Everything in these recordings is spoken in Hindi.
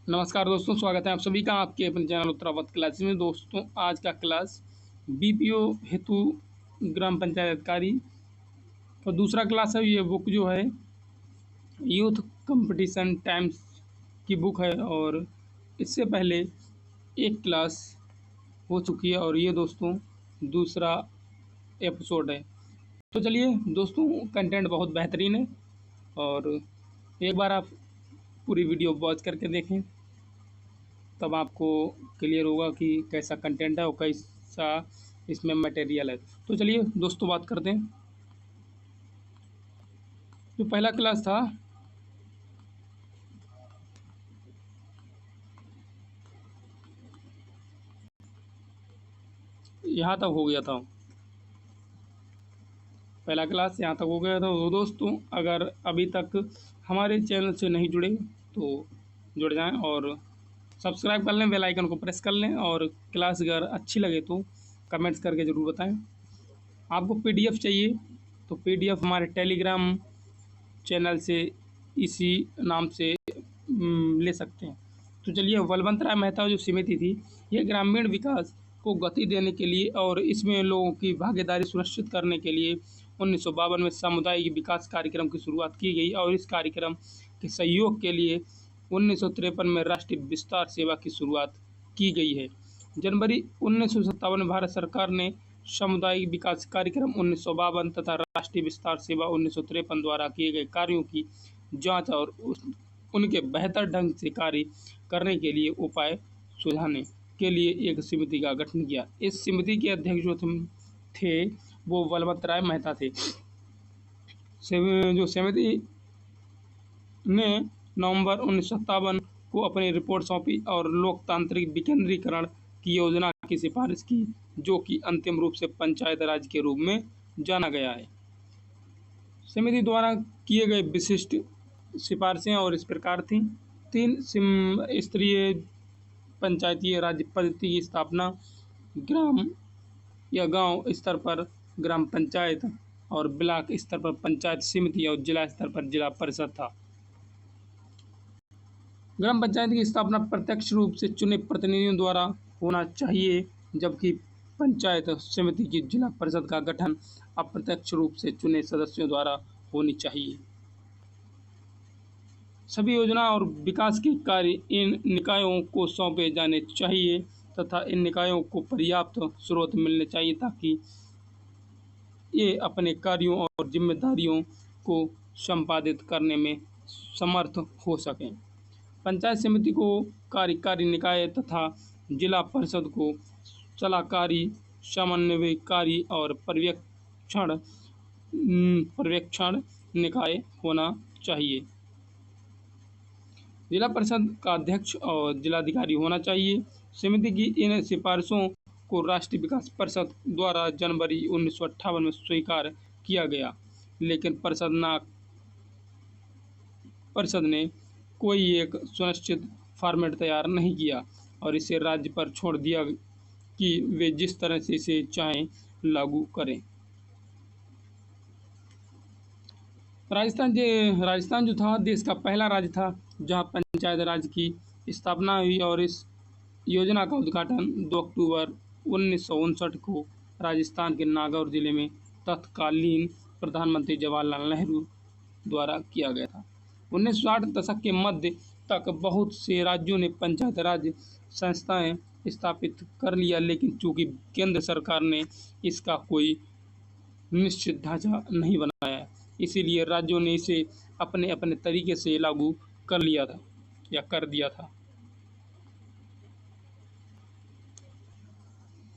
नमस्कार दोस्तों, स्वागत है आप सभी का आपके अपने चैनल उत्तरावत क्लासेस में। दोस्तों, आज का क्लास बीपीओ हेतु ग्राम पंचायत अधिकारी का दूसरा क्लास है। ये बुक जो है यूथ कंपटीशन टाइम्स की बुक है और इससे पहले एक क्लास हो चुकी है और ये दोस्तों दूसरा एपिसोड है। तो चलिए दोस्तों, कंटेंट बहुत बेहतरीन है और एक बार आप पूरी वीडियो वॉच करके देखें, तब आपको क्लियर होगा कि कैसा कंटेंट है और कैसा इसमें मटेरियल है। तो चलिए दोस्तों बात करते हैं। जो पहला क्लास था यहाँ तक हो गया था, पहला क्लास यहाँ तक हो गया था। तो दोस्तों, अगर अभी तक हमारे चैनल से नहीं जुड़े तो जुड़ जाएं और सब्सक्राइब कर लें, बेल आइकन को प्रेस कर लें और क्लास अगर अच्छी लगे तो कमेंट्स करके ज़रूर बताएं। आपको पीडीएफ चाहिए तो पीडीएफ हमारे टेलीग्राम चैनल से इसी नाम से ले सकते हैं। तो चलिए, बलवंत राय मेहता जो समिति थी, ये ग्रामीण विकास को गति देने के लिए और इसमें लोगों की भागीदारी सुनिश्चित करने के लिए 1952 में सामुदायिक विकास कार्यक्रम की शुरुआत की गई और इस कार्यक्रम के सहयोग के लिए 1953 में राष्ट्रीय विस्तार सेवा की शुरुआत की गई है। जनवरी 1957 में भारत सरकार ने सामुदायिक विकास कार्यक्रम 1952 तथा राष्ट्रीय विस्तार सेवा 1953 द्वारा किए गए कार्यों की जांच और उनके बेहतर ढंग से कार्य करने के लिए उपाय सुझाने के लिए एक समिति का गठन किया। इस समिति के अध्यक्ष जो थे वो बलवंत राय मेहता थे। जो समिति ने नवंबर 1957 को अपनी रिपोर्ट सौंपी और लोकतांत्रिक विकेंद्रीकरण की योजना की सिफारिश की, जो कि अंतिम रूप से पंचायत राज के रूप में जाना गया है। समिति द्वारा किए गए विशिष्ट सिफारिशें और इस प्रकार थीं: 3 स्तरीय पंचायतीय राज पद्धति की स्थापना, ग्राम या गांव स्तर पर ग्राम पंचायत और ब्लॉक स्तर पर पंचायत समिति और जिला स्तर पर जिला परिषद था। ग्राम पंचायत की स्थापना प्रत्यक्ष रूप से चुने प्रतिनिधियों द्वारा होना चाहिए, जबकि पंचायत समिति की जिला परिषद का गठन अप्रत्यक्ष रूप से चुने सदस्यों द्वारा होनी चाहिए। सभी योजना और विकास के कार्य इन निकायों को सौंपे जाने चाहिए तथा इन निकायों को पर्याप्त स्रोत मिलने चाहिए ताकि ये अपने कार्यों और जिम्मेदारियों को संपादित करने में समर्थ हो सकें। पंचायत समिति को कार्यकारी निकाय तथा जिला परिषद को सलाहकारी, समन्वयकारी और पर्यवेक्षण निकाय होना चाहिए। जिला परिषद का अध्यक्ष और जिलाधिकारी होना चाहिए। समिति की इन सिफारिशों को राष्ट्रीय विकास परिषद द्वारा जनवरी 1958 में स्वीकार किया गया, लेकिन परिषद ने कोई एक सुनिश्चित फॉर्मेट तैयार नहीं किया और इसे राज्य पर छोड़ दिया कि वे जिस तरह से इसे चाहें लागू करें। राजस्थान जो था देश का पहला राज्य था जहां पंचायत राज की स्थापना हुई और इस योजना का उद्घाटन 2 अक्टूबर 1959 को राजस्थान के नागौर जिले में तत्कालीन प्रधानमंत्री जवाहरलाल नेहरू द्वारा किया गया था। 1960 दशक के मध्य तक बहुत से राज्यों ने पंचायत राज संस्थाएं स्थापित कर लिया, लेकिन चूंकि केंद्र सरकार ने इसका कोई निश्चित ढांचा नहीं बनाया, इसीलिए राज्यों ने इसे अपने अपने तरीके से लागू कर लिया था या कर दिया था।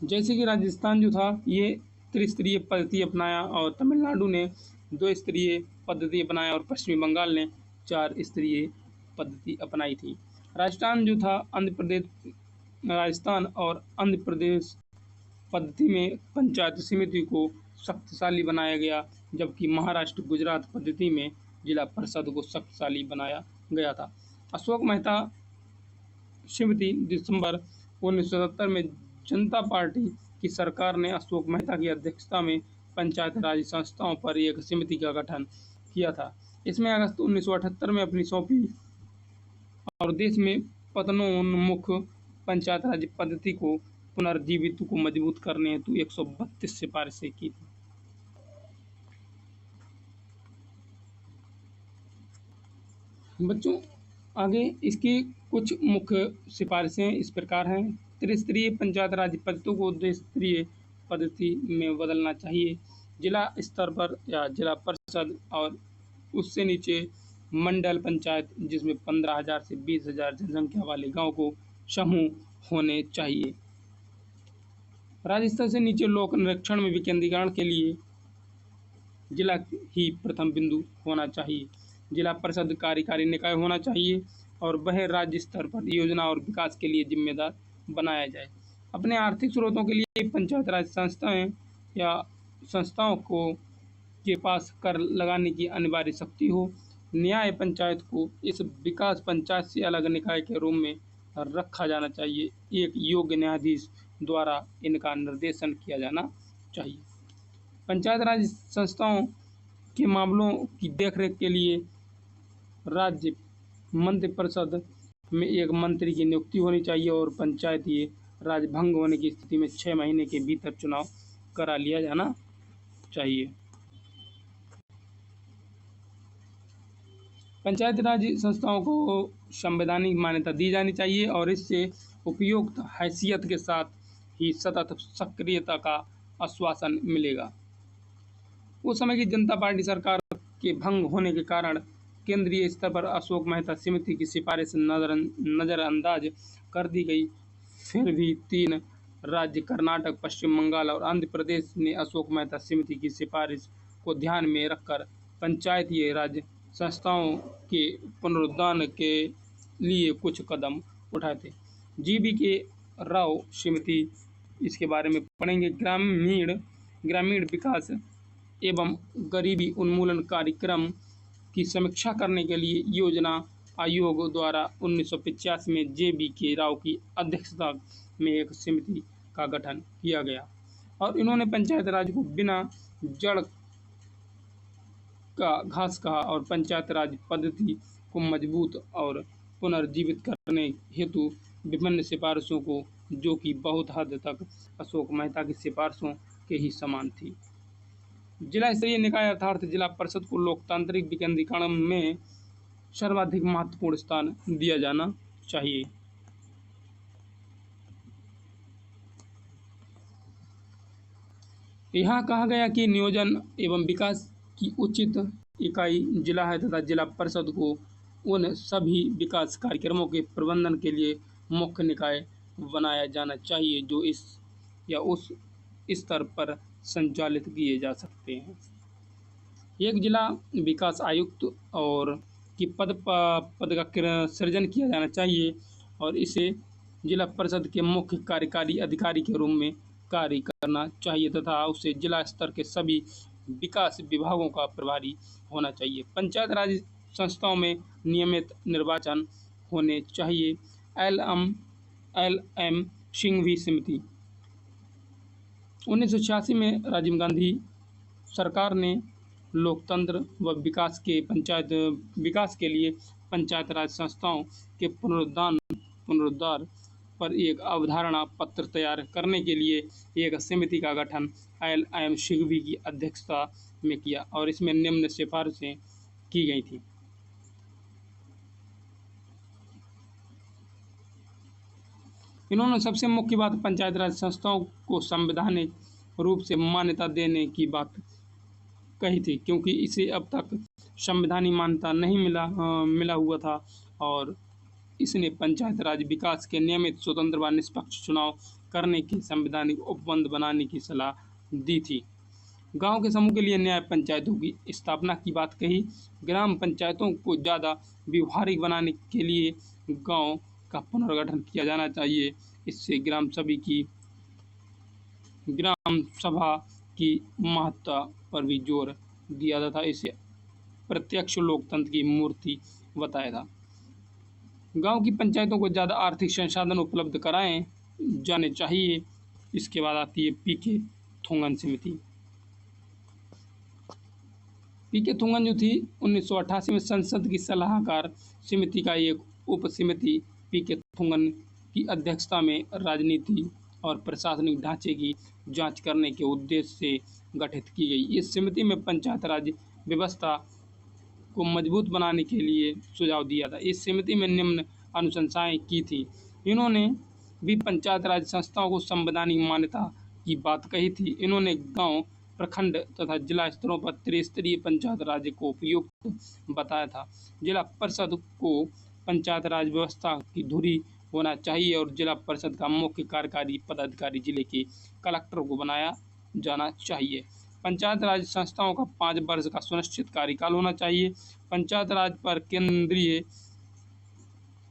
जैसे कि राजस्थान जो था ये त्रिस्तरीय पद्धति अपनाया और तमिलनाडु ने 2 स्तरीय पद्धति अपनाया और पश्चिमी बंगाल ने 4 स्तरीय पद्धति अपनाई थी। राजस्थान और आंध्र प्रदेश पद्धति में पंचायत समिति को शक्तिशाली बनाया गया, जबकि महाराष्ट्र गुजरात पद्धति में जिला परिषद को शक्तिशाली बनाया गया था। अशोक मेहता समिति दिसंबर 1970 में जनता पार्टी की सरकार ने अशोक मेहता की अध्यक्षता में पंचायत राज संस्थाओं पर एक समिति का गठन किया था। इसमें अगस्त 1978 में अपनी सौंपी और देश में पतनोन्मुख पंचायत राज पद्धति को पुनर्जीवित को मजबूत करने हेतु 132 सिफारिशें की थी। बच्चों आगे इसकी कुछ मुख्य सिफारिशें इस प्रकार हैं। त्रिस्तरीय पंचायत राज पद्धति को द्विस्तरीय पद्धति में बदलना चाहिए। जिला स्तर पर या जिला परिषद और उससे नीचे मंडल पंचायत, जिसमें 15,000 से 20,000 जनसंख्या वाले गांव को समूह होने चाहिए। राज्य स्तर से नीचे लोक निरीक्षण में विकेंद्रीकरण के लिए जिला ही प्रथम बिंदु होना चाहिए। जिला परिषद कार्यकारी निकाय होना चाहिए और वह राज्य स्तर पर योजना और विकास के लिए जिम्मेदार बनाया जाए। अपने आर्थिक स्रोतों के लिए पंचायत राज संस्थाएं या संस्थाओं को के पास कर लगाने की अनिवार्य शक्ति हो। न्याय पंचायत को इस विकास पंचायत से अलग निकाय के रूप में रखा जाना चाहिए। एक योग्य न्यायाधीश द्वारा इनका निर्देशन किया जाना चाहिए। पंचायत राज संस्थाओं के मामलों की देखरेख के लिए राज्य मंत्रिपरिषद में एक मंत्री की नियुक्ति होनी चाहिए और पंचायती राज भंग होने की स्थिति में 6 महीने के भीतर चुनाव करा लिया जाना चाहिए। पंचायती राज संस्थाओं को संवैधानिक मान्यता दी जानी चाहिए और इससे उपयुक्त हैसियत के साथ ही सतत सक्रियता का आश्वासन मिलेगा। उस समय की जनता पार्टी सरकार के भंग होने के कारण केंद्रीय स्तर पर अशोक मेहता समिति की सिफारिश नज़रअंदाज कर दी गई। फिर भी 3 राज्य कर्नाटक, पश्चिम बंगाल और आंध्र प्रदेश ने अशोक मेहता समिति की सिफारिश को ध्यान में रखकर पंचायती राज संस्थाओं के पुनरुद्धार के लिए कुछ कदम उठाए थे। GBK राव समिति, इसके बारे में पढ़ेंगे। ग्रामीण विकास एवं गरीबी उन्मूलन कार्यक्रम की समीक्षा करने के लिए योजना आयोग द्वारा 1985 में JBK राव की अध्यक्षता में एक समिति का गठन किया गया और इन्होंने पंचायत राज को बिना जड़ का घास कहा और पंचायत राज पद्धति को मजबूत और पुनर्जीवित करने हेतु विभिन्न सिफारिशों को, जो कि बहुत हद तक अशोक मेहता की सिफारिशों के ही समान थी। जिला स्तरीय निकाय अर्थात जिला परिषद को लोकतांत्रिक विकेंद्रीकरण में सर्वाधिक महत्वपूर्ण स्थान दिया जाना चाहिए। यहाँ कहा गया कि नियोजन एवं विकास की उचित इकाई जिला है तथा जिला परिषद को उन सभी विकास कार्यक्रमों के प्रबंधन के लिए मुख्य निकाय बनाया जाना चाहिए जो इस या उस स्तर पर संचालित किए जा सकते हैं। एक जिला विकास आयुक्त और की पद का सृजन किया जाना चाहिए और इसे जिला परिषद के मुख्य कार्यकारी अधिकारी के रूप में कार्य करना चाहिए तथा उसे जिला स्तर के सभी विकास विभागों का प्रभारी होना चाहिए। पंचायत राज संस्थाओं में नियमित निर्वाचन होने चाहिए। LM सिंघवी समिति 1986 में राजीव गांधी सरकार ने लोकतंत्र व विकास के लिए पंचायत राज संस्थाओं के पुनरुद्धार पर एक अवधारणा पत्र तैयार करने के लिए एक समिति का गठन LM सिंघवी की अध्यक्षता में किया और इसमें निम्न सिफारिशें की गई थी। इन्होंने सबसे मुख्य बात पंचायत राज संस्थाओं को संवैधानिक रूप से मान्यता देने की बात कही थी, क्योंकि इसे अब तक संवैधानिक मान्यता नहीं मिला हुआ था और इसने पंचायत राज विकास के नियमित, स्वतंत्र व निष्पक्ष चुनाव करने की संवैधानिक उपबंध बनाने की सलाह दी थी। गांव के समूह के लिए न्याय पंचायतों की स्थापना की बात कही। ग्राम पंचायतों को ज़्यादा व्यवहारिक बनाने के लिए गांव का पुनर्गठन किया जाना चाहिए। इससे ग्राम सभा की महत्ता पर भी जोर दिया था। इसे प्रत्यक्ष लोकतंत्र की मूर्ति बताया था। गांव की पंचायतों को ज़्यादा आर्थिक संसाधन उपलब्ध कराए जाने चाहिए। इसके बाद आती है PK थोंगन समिति। PK थोंगन जो थी 1988 में संसद की सलाहकार समिति का एक उप समिति पी.के. थोंगन की अध्यक्षता में राजनीति और प्रशासनिक ढांचे की जांच करने के उद्देश्य से गठित की गई। इस समिति में पंचायत राज व्यवस्था को मजबूत बनाने के लिए सुझाव दिया था। इस समिति में निम्न अनुशंसाएं की थी। इन्होंने भी पंचायत राज संस्थाओं को संवैधानिक मान्यता की बात कही थी। इन्होंने गांव, प्रखंड तथा जिला स्तरों पर त्रिस्तरीय पंचायत राज को उपयुक्त बताया था। जिला परिषद को पंचायत राज व्यवस्था की धुरी होना चाहिए और जिला परिषद का मुख्य कार्यकारी पदाधिकारी जिले के कलेक्टर को बनाया जाना चाहिए। पंचायत राज संस्थाओं का 5 वर्ष का सुनिश्चित कार्यकाल होना चाहिए। पंचायत राज पर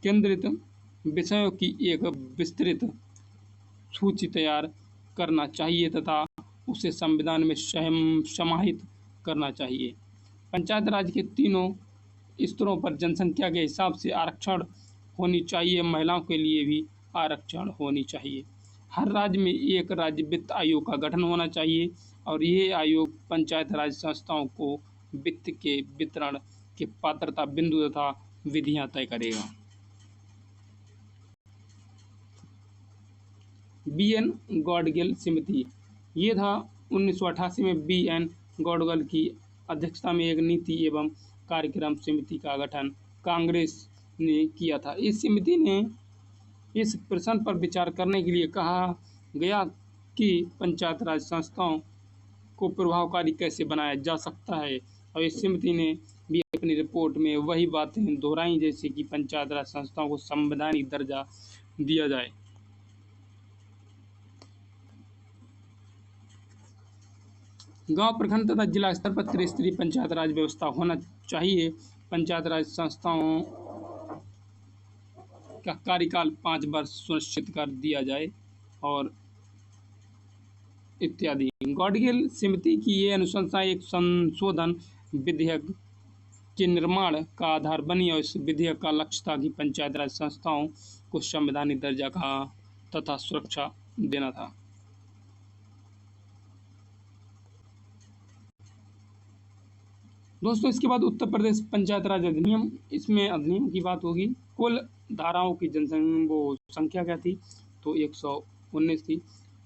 केंद्रित विषयों की एक विस्तृत सूची तैयार करना चाहिए तथा उसे संविधान में समाहित करना चाहिए। पंचायत राज के तीनों स्तरों पर जनसंख्या के हिसाब से आरक्षण होनी चाहिए। महिलाओं के लिए भी आरक्षण होनी चाहिए। हर राज्य में एक राज्य वित्त आयोग का गठन होना चाहिए और ये आयोग पंचायत राज संस्थाओं को वित्त के वितरण के पात्रता बिंदु तथा विधियां तय करेगा। बी.एन. गॉडगिल समिति, ये था 1988 में बी.एन. गॉडगिल की अध्यक्षता में एक नीति एवं कार्यक्रम समिति का गठन कांग्रेस ने किया था। इस समिति ने इस प्रश्न पर विचार करने के लिए कहा गया कि पंचायत राज संस्थाओं को प्रभावकारी कैसे बनाया जा सकता है और इस समिति ने भी अपनी रिपोर्ट में वही बातें दोहराई, जैसे कि पंचायत राज संस्थाओं को संवैधानिक दर्जा दिया जाए। गांव, प्रखंड तथा जिला स्तर पर त्रिस्तरीय पंचायत राज व्यवस्था होना चाहिए। पंचायत राज संस्थाओं का कार्यकाल 5 वर्ष सुनिश्चित कर दिया जाए और इत्यादि। गॉडगिल समिति की ये अनुशंसा एक संशोधन विधेयक के निर्माण का आधार बनी और इस विधेयक का लक्ष्य था कि पंचायत राज संस्थाओं को संवैधानिक दर्जा का तथा सुरक्षा देना था। दोस्तों, इसके बाद उत्तर प्रदेश पंचायत राज अधिनियम, इसमें अधिनियम की बात होगी। कुल धाराओं की संख्या क्या थी, तो 119 थी।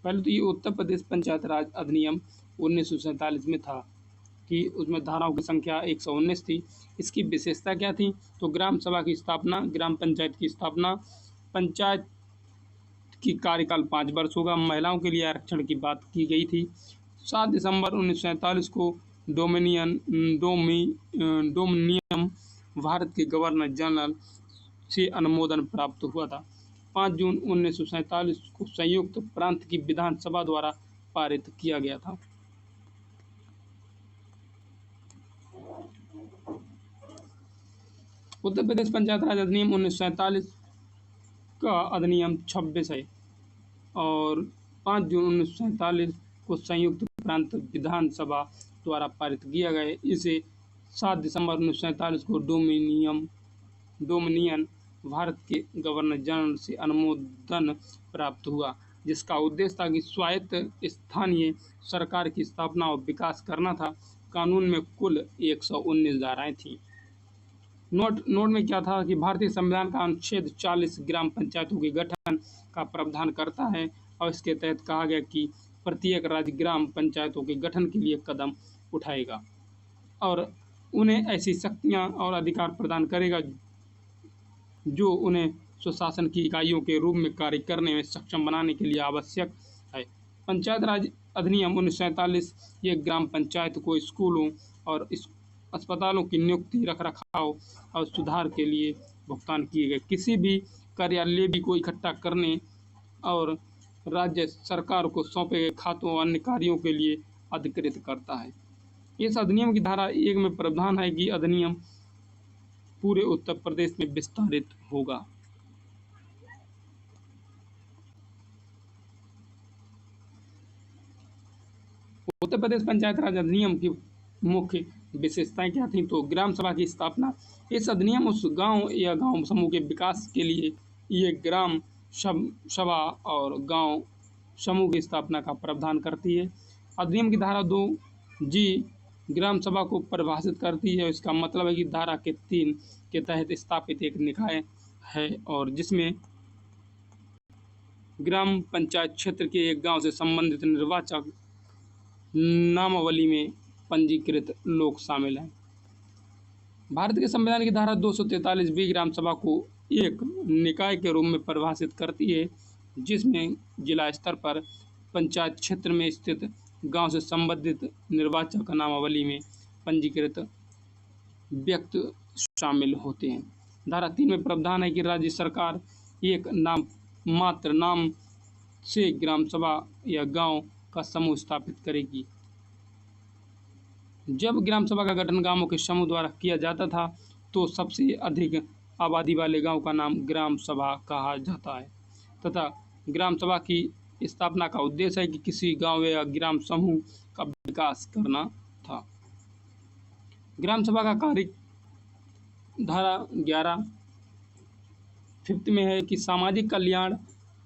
पहले तो ये उत्तर प्रदेश पंचायत राज अधिनियम 1947 में था कि उसमें धाराओं की संख्या 119 थी। इसकी विशेषता क्या थी, तो ग्राम सभा की स्थापना, ग्राम पंचायत की स्थापना, पंचायत की कार्यकाल 5 वर्ष होगा, महिलाओं के लिए आरक्षण की बात की गई थी। 7 दिसंबर 1947 को डोमिनियन भारत के गवर्नर जनरल से अनुमोदन प्राप्त हुआ था। 5 जून 1947 को संयुक्त प्रांत की विधानसभा द्वारा पारित किया गया था। उत्तर प्रदेश पंचायत राज अधिनियम 1947 का अधिनियम 26 है और 5 जून 1947 को संयुक्त प्रांत विधानसभा द्वारा पारित किया गया। इसे 7 दिसंबर 1947 को डोमिनियन भारत के गवर्नर जनरल से अनुमोदन प्राप्त हुआ, जिसका उद्देश्य था कि स्वायत्त स्थानीय सरकार की स्थापना और विकास करना था। कानून में कुल 119 धाराएं थीं। नोट में क्या था कि भारतीय संविधान का अनुच्छेद 40 ग्राम पंचायतों के गठन का प्रावधान करता है और इसके तहत कहा गया कि प्रत्येक राज्य ग्राम पंचायतों के गठन के लिए कदम उठाएगा और उन्हें ऐसी शक्तियां और अधिकार प्रदान करेगा जो उन्हें स्वशासन की इकाइयों के रूप में कार्य करने में सक्षम बनाने के लिए आवश्यक है। पंचायत राज अधिनियम 1947 ये ग्राम पंचायत को स्कूलों और अस्पतालों की नियुक्ति, रखरखाव और सुधार के लिए भुगतान किए गए किसी भी कार्यालय को इकट्ठा करने और राज्य सरकार को सौंपे गए खातों और अन्य कार्यों के लिए अधिकृत करता है। इस अधिनियम की धारा 1 में प्रावधान है कि अधिनियम पूरे उत्तर प्रदेश में विस्तारित होगा। उत्तर प्रदेश पंचायत राज अधिनियम की मुख्य विशेषताएं क्या थी, तो ग्राम सभा की स्थापना। इस अधिनियम उस गांव या गांव समूह के विकास के लिए ये ग्राम सभा और गांव समूह की स्थापना का प्रावधान करती है। अधिनियम की धारा 2G ग्राम सभा को परिभाषित करती है। इसका मतलब है कि धारा के 3 के तहत स्थापित एक निकाय है और जिसमें ग्राम पंचायत क्षेत्र के एक गांव से संबंधित निर्वाचक नामावली में पंजीकृत लोग शामिल हैं। भारत के संविधान की धारा 243 भी ग्राम सभा को एक निकाय के रूप में परिभाषित करती है, जिसमें जिला स्तर पर पंचायत क्षेत्र में स्थित गांव से संबंधित निर्वाचक नामावली में पंजीकृत व्यक्ति शामिल होते हैं। धारा 3 में प्रावधान है कि राज्य सरकार एक मात्र नाम से ग्राम सभा या गांव का समूह स्थापित करेगी। जब ग्राम सभा का गठन गांवों के समूह द्वारा किया जाता था तो सबसे अधिक आबादी वाले गांव का नाम ग्राम सभा कहा जाता है तथा ग्राम सभा की स्थापना का उद्देश्य है कि किसी गांव या ग्राम समूह का विकास करना था। ग्राम सभा का कार्य धारा 11 5 में है कि सामाजिक कल्याण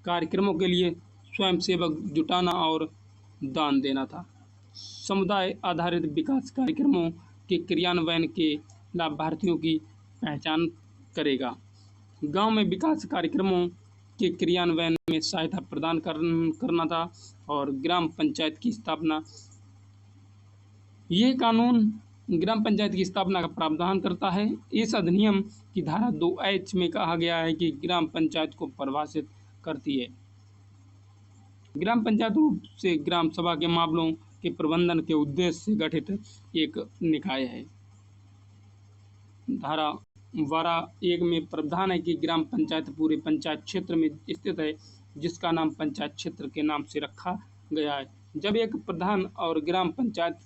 कार्यक्रमों के लिए स्वयंसेवक जुटाना और दान देना था। समुदाय आधारित विकास कार्यक्रमों के क्रियान्वयन के लाभार्थियों की पहचान करेगा। गांव में विकास कार्यक्रमों के क्रियान्वयन में सहायता प्रदान करना था और ग्राम पंचायत की स्थापना। ये कानून ग्राम पंचायत की स्थापना का प्रावधान करता है। इस अधिनियम की धारा 2H में कहा गया है कि ग्राम पंचायत को परिभाषित करती है। ग्राम पंचायत रूप से ग्राम सभा के मामलों के प्रबंधन के उद्देश्य से गठित एक निकाय है। धारा 12(1) में प्रावधान है कि ग्राम पंचायत पूरे पंचायत क्षेत्र में स्थित है जिसका नाम पंचायत क्षेत्र के नाम से रखा गया है। जब एक प्रधान और ग्राम पंचायत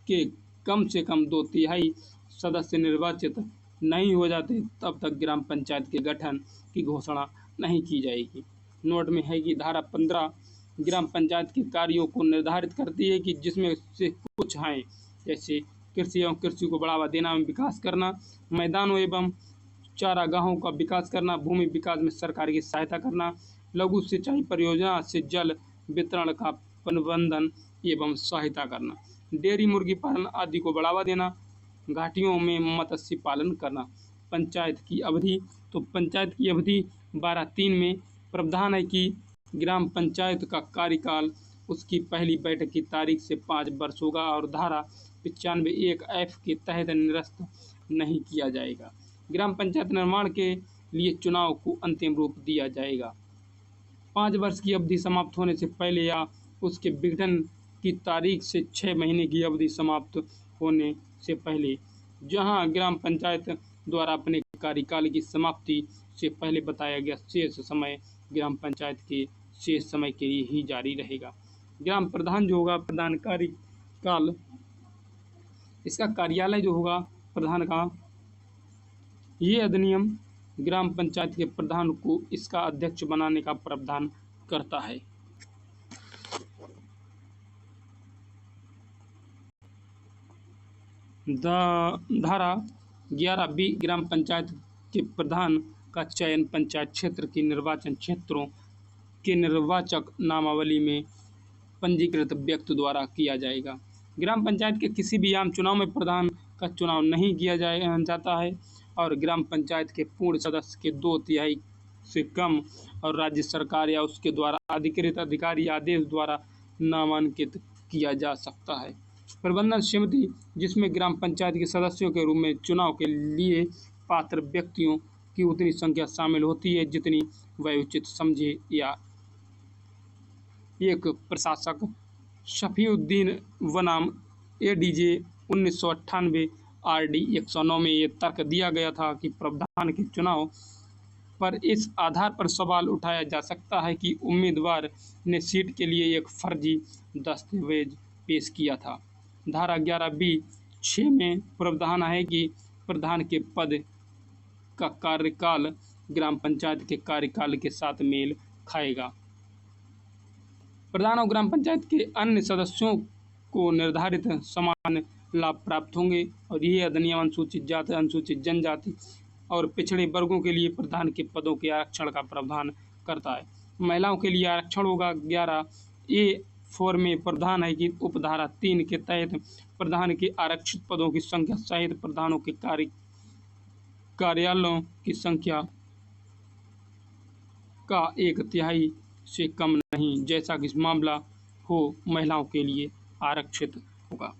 के कम से कम 2/3 सदस्य निर्वाचित नहीं हो जाते तब तक ग्राम पंचायत के गठन की घोषणा नहीं की जाएगी। नोट में है कि धारा 15 ग्राम पंचायत के कार्यों को निर्धारित करती है कि जिसमें से कुछ हैं जैसे कृषि एवं कृषि को बढ़ावा देना एवं विकास करना, मैदानों एवं चारागाहों का विकास करना, भूमि विकास में सरकार की सहायता करना, लघु सिंचाई परियोजना से जल वितरण का प्रबंधन एवं सहायता करना, डेयरी मुर्गी पालन आदि को बढ़ावा देना, घाटियों में मत्स्य पालन करना। पंचायत की अवधि तो पंचायत की अवधि 12(3) में प्रावधान है कि ग्राम पंचायत का कार्यकाल उसकी पहली बैठक की तारीख से 5 वर्ष होगा और धारा 95(1)F के तहत निरस्त नहीं किया जाएगा। ग्राम पंचायत निर्माण के लिए चुनाव को अंतिम रूप दिया जाएगा। 5 वर्ष की अवधि समाप्त होने से पहले या उसके विघटन की तारीख से 6 महीने की अवधि समाप्त होने से पहले, जहां ग्राम पंचायत द्वारा अपने कार्यकाल की समाप्ति से पहले बताया गया शेष समय ग्राम पंचायत के शेष समय के लिए ही जारी रहेगा। ग्राम प्रधान जो होगा, प्रधान कार्यकाल, इसका कार्यालय जो होगा प्रधान का, ये अधिनियम ग्राम पंचायत के प्रधान को इसका अध्यक्ष बनाने का प्रावधान करता है। धारा 11B ग्राम पंचायत के प्रधान का चयन पंचायत क्षेत्र के निर्वाचन क्षेत्रों के निर्वाचक नामावली में पंजीकृत व्यक्ति द्वारा किया जाएगा। ग्राम पंचायत के किसी भी आम चुनाव में प्रधान का चुनाव नहीं किया जाता है और ग्राम पंचायत के पूर्ण सदस्य के 2/3 से कम और राज्य सरकार या उसके द्वारा अधिकृत अधिकारी आदेश द्वारा नामांकित किया जा सकता है। प्रबंधन समिति, जिसमें ग्राम पंचायत के सदस्यों के रूप में चुनाव के लिए पात्र व्यक्तियों की उतनी संख्या शामिल होती है जितनी वह उचित समझे, या एक प्रशासक शफीउद्दीन बनाम ADJ 1998 RD 109 में ये तर्क दिया गया था कि प्रधान के चुनाव पर इस आधार पर सवाल उठाया जा सकता है कि उम्मीदवार ने सीट के लिए एक फर्जी दस्तावेज पेश किया था। धारा 11B(6) में प्रावधान है कि प्रधान के पद का कार्यकाल ग्राम पंचायत के कार्यकाल के साथ मेल खाएगा। प्रधान और ग्राम पंचायत के अन्य सदस्यों को निर्धारित समान लाभ प्राप्त होंगे और ये अधिनियम अनुसूचित जाति, अनुसूचित जनजाति और पिछड़े वर्गों के लिए प्रधान के पदों के आरक्षण का प्रावधान करता है। महिलाओं के लिए आरक्षण होगा। 11A(4) में प्रावधान है कि उपधारा 3 के तहत प्रधान के आरक्षित पदों की संख्या सहित प्रधानों के कार्यालयों की संख्या का 1/3 से कम नहीं, जैसा कि मामला हो महिलाओं के लिए आरक्षित होगा।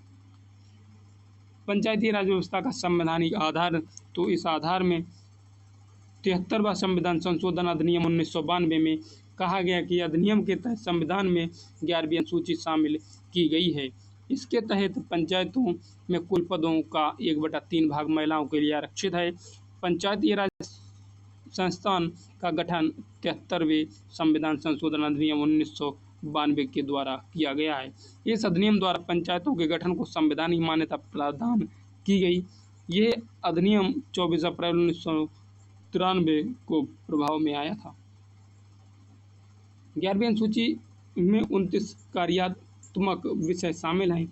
पंचायती राज व्यवस्था का संवैधानिक आधार, तो इस आधार में 73वां संविधान संशोधन अधिनियम 1992 में कहा गया कि अधिनियम के तहत संविधान में 11वीं अनुसूची शामिल की गई है। इसके तहत पंचायतों में कुल पदों का 1/3 भाग महिलाओं के लिए आरक्षित है। पंचायती राज संस्थान का गठन 73वें संविधान संशोधन अधिनियम 1992 के द्वारा किया गया है। इस अधिनियम द्वारा पंचायतों के गठन को संवैधानिक मान्यता प्रदान की गई। ये अधिनियम 24 अप्रैल 1993 को प्रभाव में आया था। 11वीं अनुसूची में 29 कार्यात्मक विषय शामिल हैं।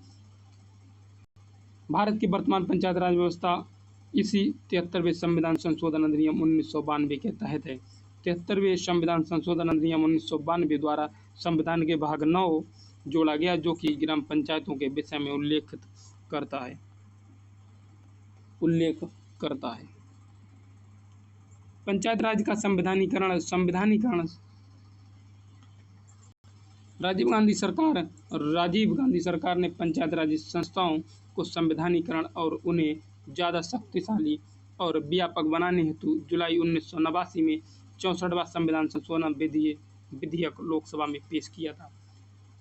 भारत की वर्तमान पंचायत राज व्यवस्था इसी 73वें संविधान संशोधन अधिनियम 1992 के तहत है। 73वें संविधान संशोधन अधिनियम 1992 द्वारा संविधान के भाग 9 जोड़ा गया, जो कि ग्राम पंचायतों के विषय में उल्लेख करता है। पंचायत राज का संविधानीकरण राजीव गांधी सरकार ने पंचायत राज संस्थाओं को संविधानीकरण और उन्हें ज़्यादा शक्तिशाली और व्यापक बनाने हेतु जुलाई 1989 में 64वां संविधान संशोधन विधेयक लोकसभा में पेश किया था।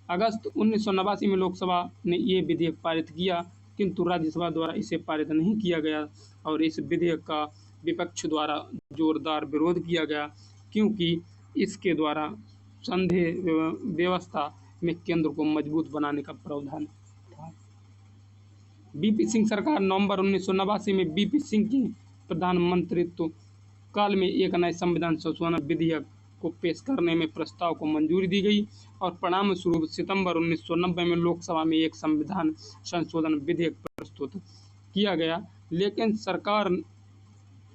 अगस्त 1989 में लोकसभा ने ये विधेयक पारित किया, किंतु राज्यसभा द्वारा इसे पारित नहीं किया गया और इस विधेयक का विपक्ष द्वारा जोरदार विरोध किया गया, क्योंकि इसके द्वारा संघीय व्यवस्था में केंद्र को मजबूत बनाने का प्रावधान था। बीपी सिंह सरकार नवंबर 1989 में बीपी सिंह के प्रधानमंत्रित्व काल में एक नए संविधान संशोधन विधेयक को पेश करने में प्रस्ताव को मंजूरी दी गई और परिणाम स्वरूप सितंबर 1990 में लोकसभा में एक संविधान संशोधन विधेयक प्रस्तुत किया गया, लेकिन सरकार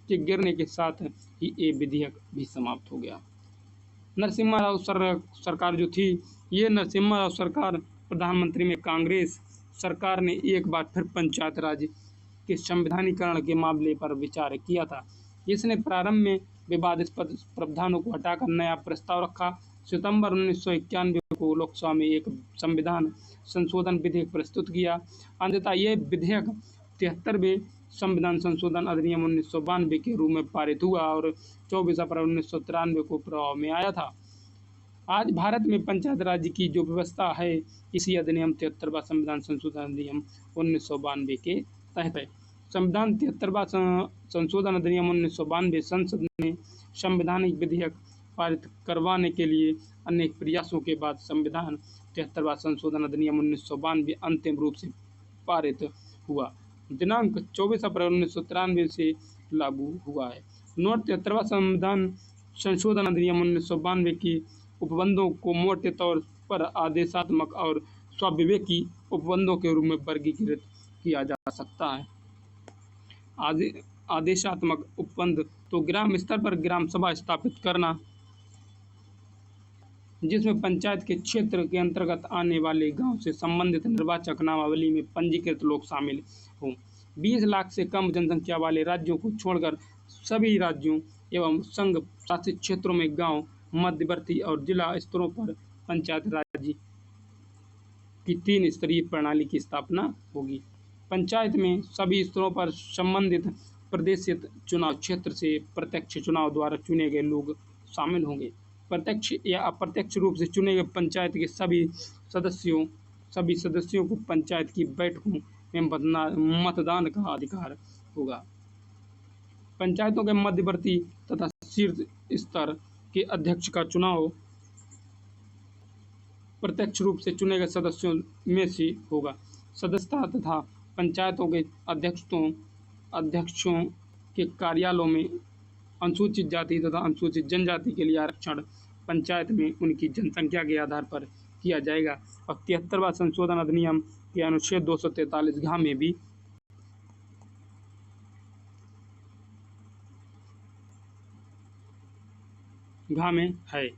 के गिरने के साथ ही ये विधेयक भी समाप्त हो गया। नरसिम्हा राव सरकार जो थी, ये नरसिम्हा राव सरकार प्रधानमंत्री में कांग्रेस सरकार ने एक बार फिर पंचायत राज के संविधानीकरण के मामले पर विचार किया था। इसने प्रारंभ में विवादास्पद प्रावधानों को हटाकर नया प्रस्ताव रखा। सितंबर 1991 को लोकसभा में एक संविधान संशोधन विधेयक प्रस्तुत किया। अंततः यह विधेयक 73वें संविधान संशोधन अधिनियम 1992 के रूप में पारित हुआ और 24 अप्रैल 1993 को प्रभाव में आया था। आज भारत में पंचायत राज की जो व्यवस्था है, इसी अधिनियम 73वां संविधान संशोधन अधिनियम 1992 के तहत है। संविधान 73वां संशोधन अधिनियम 1992 संसद ने संवैधानिक विधेयक पारित करवाने के लिए अनेक प्रयासों के बाद संविधान 73वां संशोधन अधिनियम 1992 अंतिम रूप से पारित हुआ। दिनांक 24 अप्रैल 1993 से लागू हुआ है। नोट 73वां संविधान संशोधन अधिनियम 1992 की उपबंधों को मोटे तौर पर आदेशात्मक और स्वाविवेकी उपबंधों के रूप में वर्गीकृत किया जा सकता है। आदेशात्मक उपबंध तो ग्राम स्तर पर ग्राम सभा स्थापित करना, जिसमें पंचायत के क्षेत्र के अंतर्गत आने वाले गांव से संबंधित निर्वाचक नामावली में पंजीकृत लोग शामिल हों। 20 लाख से कम जनसंख्या वाले राज्यों को छोड़कर सभी राज्यों एवं संघ शासित क्षेत्रों में गांव, मध्यवर्ती और जिला स्तरों पर पंचायत राज की 3 स्तरीय प्रणाली की स्थापना होगी। पंचायत में सभी स्तरों पर संबंधित प्रदेशित चुनाव क्षेत्र से प्रत्यक्ष चुनाव द्वारा चुने गए लोग शामिल होंगे। प्रत्यक्ष या अप्रत्यक्ष रूप से चुने गए पंचायत के सभी सदस्यों को पंचायत की बैठकों में मतदान का अधिकार होगा। पंचायतों के मध्यवर्ती तथा शीर्ष स्तर के अध्यक्ष का चुनाव प्रत्यक्ष रूप से चुने गए सदस्यों में से होगा। सदस्यता तथा पंचायतों के अध्यक्षों के कार्यालयों में अनुसूचित जाति तथा अनुसूचित जनजाति के लिए आरक्षण पंचायत में उनकी जनसंख्या के आधार पर किया जाएगा। और 73वां संशोधन अधिनियम के अनुच्छेद 243 घ में भी है।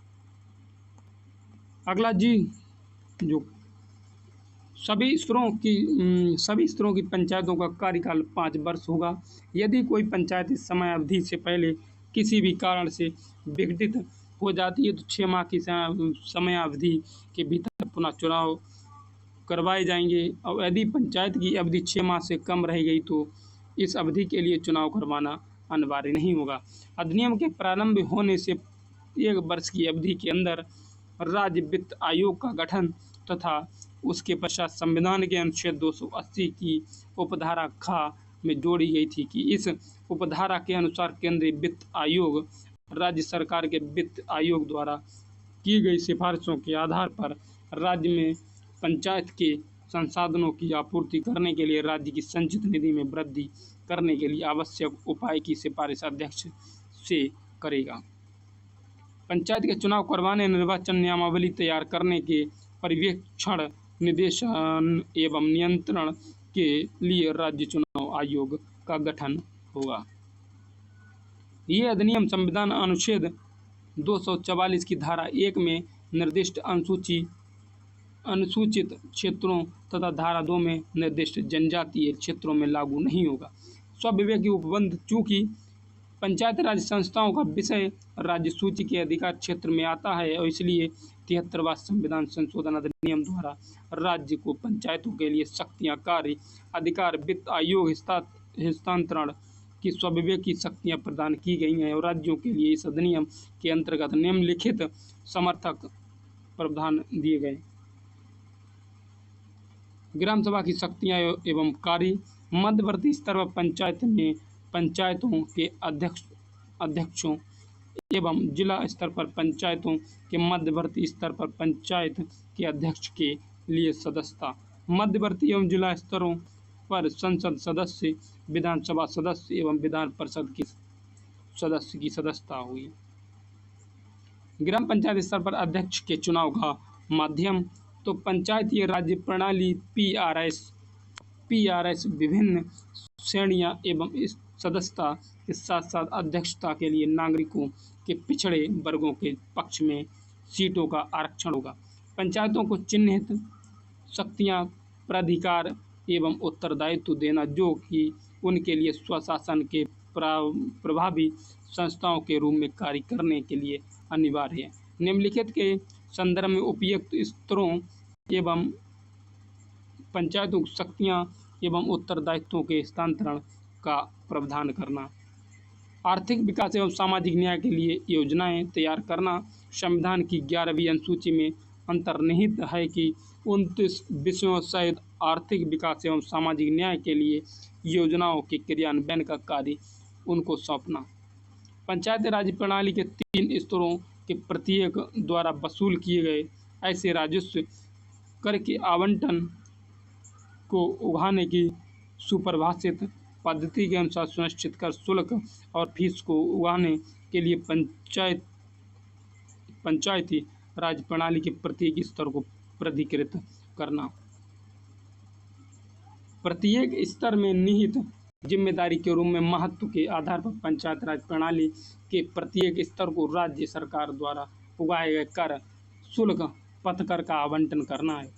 अगला जी, जो सभी स्तरों की पंचायतों का कार्यकाल 5 वर्ष होगा। यदि कोई पंचायत इस समय अवधि से पहले किसी भी कारण से विघटित हो जाती है तो 6 माह की समयावधि के भीतर पुनः चुनाव करवाए जाएंगे। और यदि पंचायत की अवधि 6 माह से कम रह गई तो इस अवधि के लिए चुनाव करवाना अनिवार्य नहीं होगा। अधिनियम के प्रारंभ होने से 1 वर्ष की अवधि के अंदर राज्य वित्त आयोग का गठन तथा उसके पश्चात संविधान के अनुच्छेद 280 की उपधारा ख में जोड़ी गई थी कि इस उपधारा के अनुसार केंद्रीय वित्त आयोग राज्य सरकार के वित्त आयोग द्वारा की गई सिफारिशों के आधार पर राज्य में पंचायत के संसाधनों की आपूर्ति करने के लिए राज्य की संचित निधि में वृद्धि करने के लिए आवश्यक उपाय की सिफारिश अध्यक्ष से करेगा। पंचायत के चुनाव करवाने, निर्वाचन नियमावली तैयार करने के पर्यवेक्षण, निर्देशन एवं नियंत्रण के लिए राज्य चुनाव आयोग का गठन होगा। ये अधिनियम संविधान अनुच्छेद 244 की धारा 1 में निर्दिष्ट अनुसूचित क्षेत्रों तथा धारा 2 में निर्दिष्ट जनजातीय क्षेत्रों में लागू नहीं होगा। स्वविवेकी उपबंध: चूंकि पंचायत राज संस्थाओं का विषय राज्य सूची के अधिकार क्षेत्र में आता है और इसलिए 73वां संविधान संशोधन अधिनियम द्वारा राज्य को पंचायतों के लिए शक्तियां, कार्य, अधिकार, वित्त आयोग हस्तांतरण की स्वविवेकी शक्तियां प्रदान की गई हैं और राज्यों के लिए इस अधिनियम के अंतर्गत निम्नलिखित समर्थक प्रावधान दिए गए। ग्राम सभा की शक्तियां एवं कार्य: मध्यवर्ती स्तर पर पंचायत में पंचायतों के अध्यक्षों एवं जिला स्तर पर पंचायतों के मध्यवर्ती स्तर पर पंचायत के अध्यक्ष के लिए सदस्यता। मध्यवर्ती एवं जिला स्तरों पर संसद सदस्य, विधानसभा सदस्य एवं विधान परिषद के सदस्य की सदस्यता हुई। ग्राम पंचायत स्तर पर अध्यक्ष के चुनाव का माध्यम: तो पंचायतीय राज्य प्रणाली पीआरएस विभिन्न श्रेणियां एवं इस सदस्यता के साथ साथ अध्यक्षता के लिए नागरिकों के पिछड़े वर्गों के पक्ष में सीटों का आरक्षण होगा। पंचायतों को चिन्हित शक्तियां, प्राधिकार एवं उत्तरदायित्व देना जो कि उनके लिए स्वशासन के प्रभावी संस्थाओं के रूप में कार्य करने के लिए अनिवार्य है। निम्नलिखित के संदर्भ में उपयुक्त स्तरों एवं पंचायतों की शक्तियां एवं उत्तरदायित्वों के हस्तांतरण का प्रावधान करना। आर्थिक विकास एवं सामाजिक न्याय के लिए योजनाएं तैयार करना। संविधान की 11वीं अनुसूची में अंतर्निहित है कि 29 विषयों सहित आर्थिक विकास एवं सामाजिक न्याय के लिए योजनाओं के क्रियान्वयन का कार्य उनको सौंपना। पंचायत राज प्रणाली के 3 स्तरों के प्रत्येक द्वारा वसूल किए गए ऐसे राजस्व कर के आवंटन को उगाने की सुपरिभाषित पद्धति के अनुसार सुनिश्चित कर शुल्क और फीस को उगाने के लिए पंचायती राज प्रणाली के प्रत्येक स्तर को प्राधिकृत करना। प्रत्येक स्तर में निहित जिम्मेदारी के रूप में महत्व के आधार पर पंचायत राज प्रणाली के प्रत्येक स्तर को राज्य सरकार द्वारा उगाए गए कर, शुल्क, पथकर का आवंटन करना है।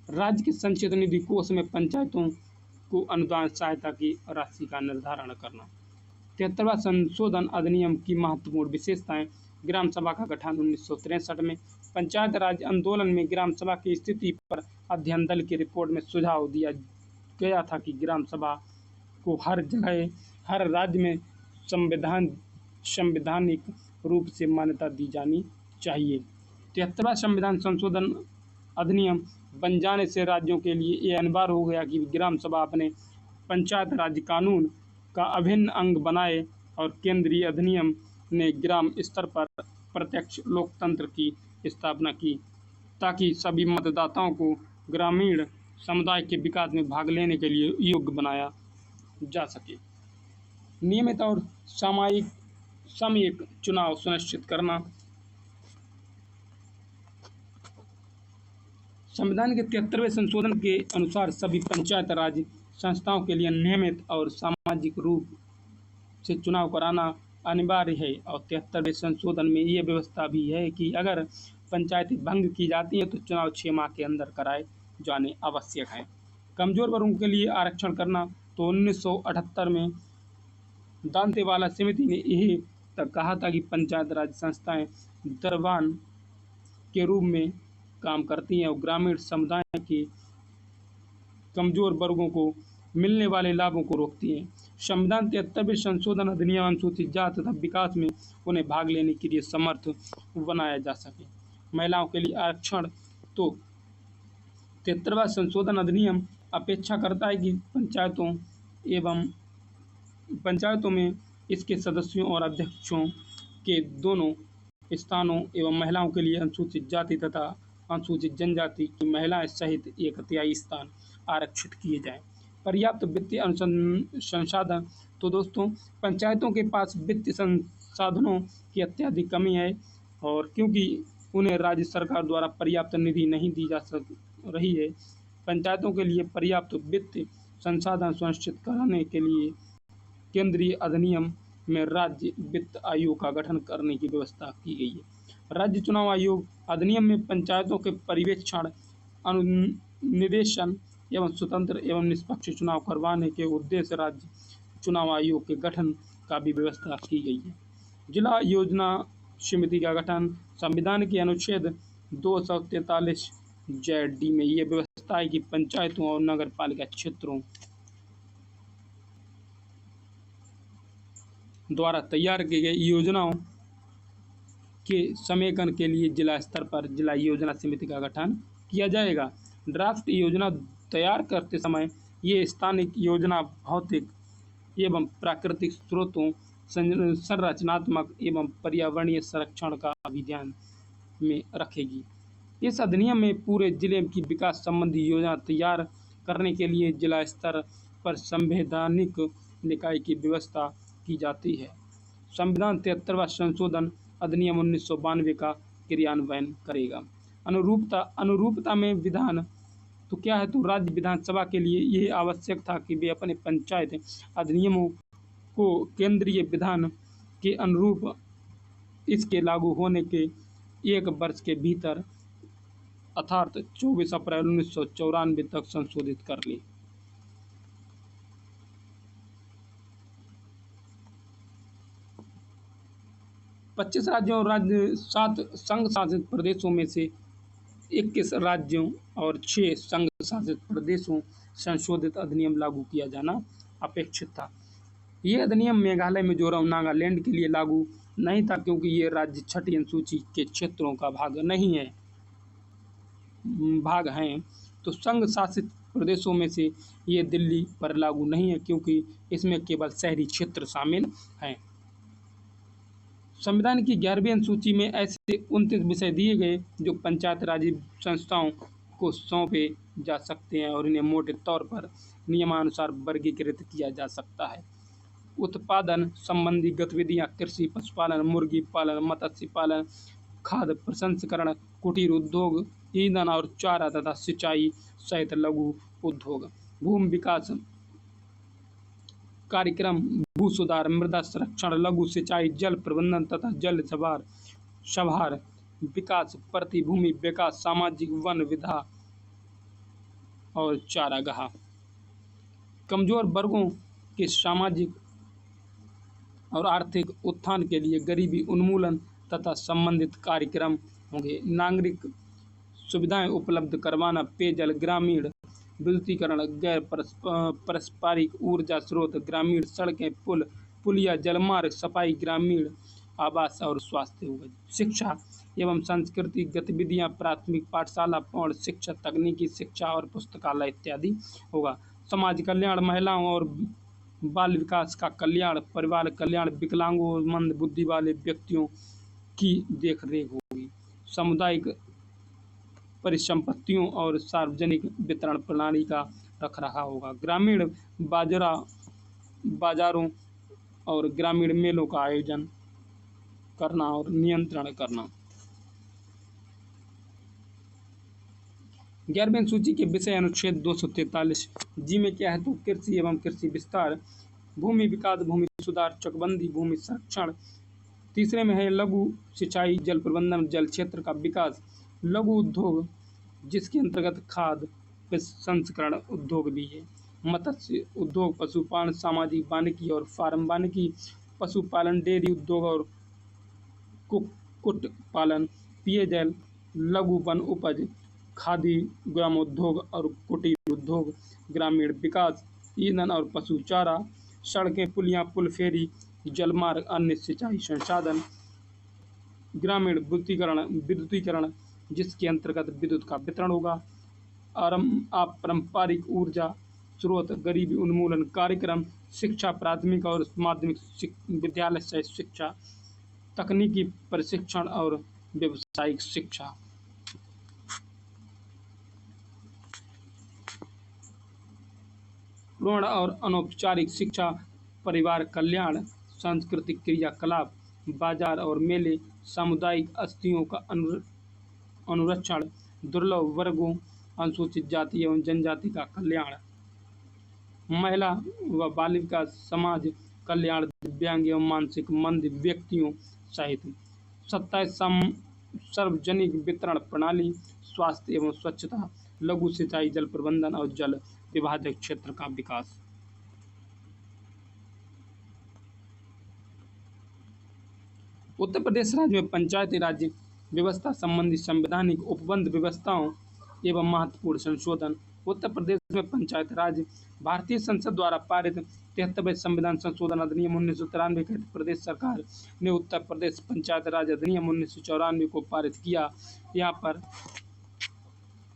राज्य के संचित निधि कोष में पंचायतों को अनुदान सहायता की राशि का निर्धारण करना। 73वां संशोधन अधिनियम की महत्वपूर्ण विशेषताएं: ग्राम सभा का गठन 1963 में। पंचायत राज आंदोलन में ग्राम सभा की स्थिति पर अध्ययन दल की रिपोर्ट में सुझाव दिया गया था कि ग्राम सभा को हर जगह, हर राज्य में संवैधानिक रूप से मान्यता दी जानी चाहिए। 73वां संविधान संशोधन अधिनियम बन जाने से राज्यों के लिए यह अनिवार्य हो गया कि ग्राम सभा अपने पंचायत राज कानून का अभिन्न अंग बनाए और केंद्रीय अधिनियम ने ग्राम स्तर पर प्रत्यक्ष लोकतंत्र की स्थापना की ताकि सभी मतदाताओं को ग्रामीण समुदाय के विकास में भाग लेने के लिए योग्य बनाया जा सके। नियमित और सामयिक चुनाव सुनिश्चित करना। संविधान के 73वें संशोधन के अनुसार सभी पंचायत राज संस्थाओं के लिए नियमित और सामाजिक रूप से चुनाव कराना अनिवार्य है और 73वें संशोधन में ये व्यवस्था भी है कि अगर पंचायतें भंग की जाती हैं तो चुनाव 6 माह के अंदर कराए जाने आवश्यक है। कमजोर वर्गों के लिए आरक्षण करना। तो 1978 में दांतेवाला समिति ने यही तक कहा था कि पंचायत राज संस्थाएं दरबान के रूप में काम करती हैं और ग्रामीण समुदाय के कमजोर वर्गों को मिलने वाले लाभों को रोकती हैं। संविधान 73वें संशोधन अधिनियम अनुसूचित जाति तथा विकास में उन्हें भाग लेने के लिए समर्थ बनाया जा सके। महिलाओं के लिए आरक्षण तो 73वां संशोधन अधिनियम अपेक्षा करता है कि पंचायतों में इसके सदस्यों और अध्यक्षों के दोनों स्थानों एवं महिलाओं के लिए अनुसूचित जाति तथा अनुसूचित जनजाति की महिलाएं सहित 1/3 स्थान आरक्षित किए जाएं। पर्याप्त वित्तीय संसाधन तो दोस्तों पंचायतों के पास वित्तीय संसाधनों की अत्यधिक कमी है और क्योंकि उन्हें राज्य सरकार द्वारा पर्याप्त निधि नहीं दी जा रही है। पंचायतों के लिए पर्याप्त वित्तीय संसाधन सुनिश्चित कराने के लिए केंद्रीय अधिनियम में राज्य वित्त आयोग का गठन करने की व्यवस्था की गई है। राज्य चुनाव आयोग अधिनियम में पंचायतों के पर्यवेक्षण, अनुनिदेशन एवं स्वतंत्र एवं निष्पक्ष चुनाव करवाने के उद्देश्य राज्य चुनाव आयोग के गठन का भी व्यवस्था की गई है। जिला योजना समिति का गठन संविधान के अनुच्छेद 243 में ये व्यवस्था है कि पंचायतों और नगर पालिका क्षेत्रों द्वारा तैयार की गई योजनाओं के समेकन के लिए जिला स्तर पर जिला योजना समिति का गठन किया जाएगा। ड्राफ्ट योजना तैयार करते समय ये स्थानिक योजना भौतिक एवं प्राकृतिक स्रोतों, संरचनात्मक एवं पर्यावरणीय संरक्षण का भी ध्यान में रखेगी। इस अधिनियम में पूरे जिले की विकास संबंधी योजना तैयार करने के लिए जिला स्तर पर संवैधानिक निकाय की व्यवस्था की जाती है। संविधान 73वां संशोधन अधिनियम 1992 का क्रियान्वयन करेगा। अनुरूपता में विधान तो क्या है, तो राज्य विधानसभा के लिए यह आवश्यक था कि वे अपने पंचायत अधिनियमों को केंद्रीय विधान के अनुरूप इसके लागू होने के 1 वर्ष के भीतर अर्थात 24 अप्रैल 1994 तक संशोधित कर ले। पच्चीस राज्यों और 7 संघ शासित प्रदेशों में से 21 राज्यों और 6 संघ शासित प्रदेशों संशोधित अधिनियम लागू किया जाना अपेक्षित था। ये अधिनियम मेघालय, मिजोरम, नागालैंड के लिए लागू नहीं था क्योंकि ये राज्य छठी अनुसूची के क्षेत्रों का भाग हैं। तो संघ शासित प्रदेशों में से ये दिल्ली पर लागू नहीं है क्योंकि इसमें केवल शहरी क्षेत्र शामिल हैं। संविधान की 11वीं अनुसूची में ऐसे 29 विषय दिए गए जो पंचायत राज संस्थाओं को सौंपे जा सकते हैं और इन्हें मोटे तौर पर नियमानुसार वर्गीकृत किया जा सकता है। उत्पादन संबंधी गतिविधियां कृषि, पशुपालन, मुर्गी पालन, मत्स्य पालन, खाद्य प्रसंस्करण, कुटीर उद्योग, ईंधन और चारा तथा सिंचाई सहित लघु उद्योग, भूमि विकास कार्यक्रम, भू सुधार, मृदा संरक्षण, लघु सिंचाई, जल प्रबंधन तथा जल संभार विकास, प्रतिभूमि विकास, सामाजिक वन विधा और चारागाह। कमजोर वर्गों के सामाजिक और आर्थिक उत्थान के लिए गरीबी उन्मूलन तथा संबंधित कार्यक्रम होंगे। नागरिक सुविधाएं उपलब्ध करवाना, पेयजल, ग्रामीण विद्युतीकरण, गैर पारस्परिक ऊर्जा स्रोत, ग्रामीण सड़कें, पुलिया, जलमार्ग, सफाई, ग्रामीण आवास और स्वास्थ्य होगा। शिक्षा एवं सांस्कृतिक गतिविधियां, प्राथमिक पाठशाला, प्रौढ़ शिक्षा, तकनीकी शिक्षा और पुस्तकालय इत्यादि होगा। समाज कल्याण, महिलाओं और बाल विकास का कल्याण, परिवार कल्याण, विकलांगों और मंद बुद्धि वाले व्यक्तियों की देखरेख होगी। सामुदायिक परिसंपत्तियों और सार्वजनिक वितरण प्रणाली का रखरखाव होगा। ग्रामीण बाजारों और ग्रामीण मेलों का आयोजन करना और नियंत्रण करना। 11वीं अनुसूची के विषय अनुच्छेद 243 जी में क्या है, तो कृषि एवं कृषि विस्तार, भूमि विकास, भूमि सुधार, चकबंदी, भूमि संरक्षण। तीसरे में है लघु सिंचाई, जल प्रबंधन, जल क्षेत्र का विकास, लघु उद्योग जिसके अंतर्गत खाद्य प्रसंस्करण उद्योग भी है, मत्स्य उद्योग, पशुपालन, सामाजिक वानिकी और फार्म वानिकी, पशुपालन, डेयरी उद्योग और कुक्कुट पालन, पेयजल, लघु वन उपज, खादी ग्रामोद्योग और कुटीर उद्योग, ग्रामीण विकास, ईंधन और पशु चारा, सड़कें, पुलियां, पुल, फेरी, जलमार्ग, अन्य सिंचाई संसाधन, ग्रामीण विद्युतीकरण जिसके अंतर्गत विद्युत का वितरण होगा, अपारंपरिक ऊर्जा स्रोत, गरीबी उन्मूलन कार्यक्रम, शिक्षा प्राथमिक और माध्यमिक विद्यालय से शिक्षा, तकनीकी प्रशिक्षण और व्यावसायिक शिक्षा। पूर्ण और अनौपचारिक शिक्षा, परिवार कल्याण, सांस्कृतिक क्रियाकलाप, बाजार और मेले, सामुदायिक अस्थियों का अनुरक्षण, दुर्लभ वर्गों, अनुसूचित जाति एवं जनजाति का कल्याण, महिला व बालिका समाज कल्याण, दिव्यांग एवं मानसिक मंद व्यक्तियों सहित 27 सार्वजनिक वितरण प्रणाली, स्वास्थ्य एवं स्वच्छता, लघु सिंचाई, जल प्रबंधन और जल विभाजक क्षेत्र का विकास। उत्तर प्रदेश राज्य में पंचायती राज व्यवस्था संबंधी संवैधानिक उपबंध व्यवस्थाओं एवं महत्वपूर्ण संशोधन। उत्तर प्रदेश में पंचायत राज भारतीय संसद द्वारा पारित 73वें संविधान संशोधन अधिनियम 1993 के तहत प्रदेश सरकार ने उत्तर प्रदेश पंचायत राज अधिनियम 1994 को पारित किया। यहाँ पर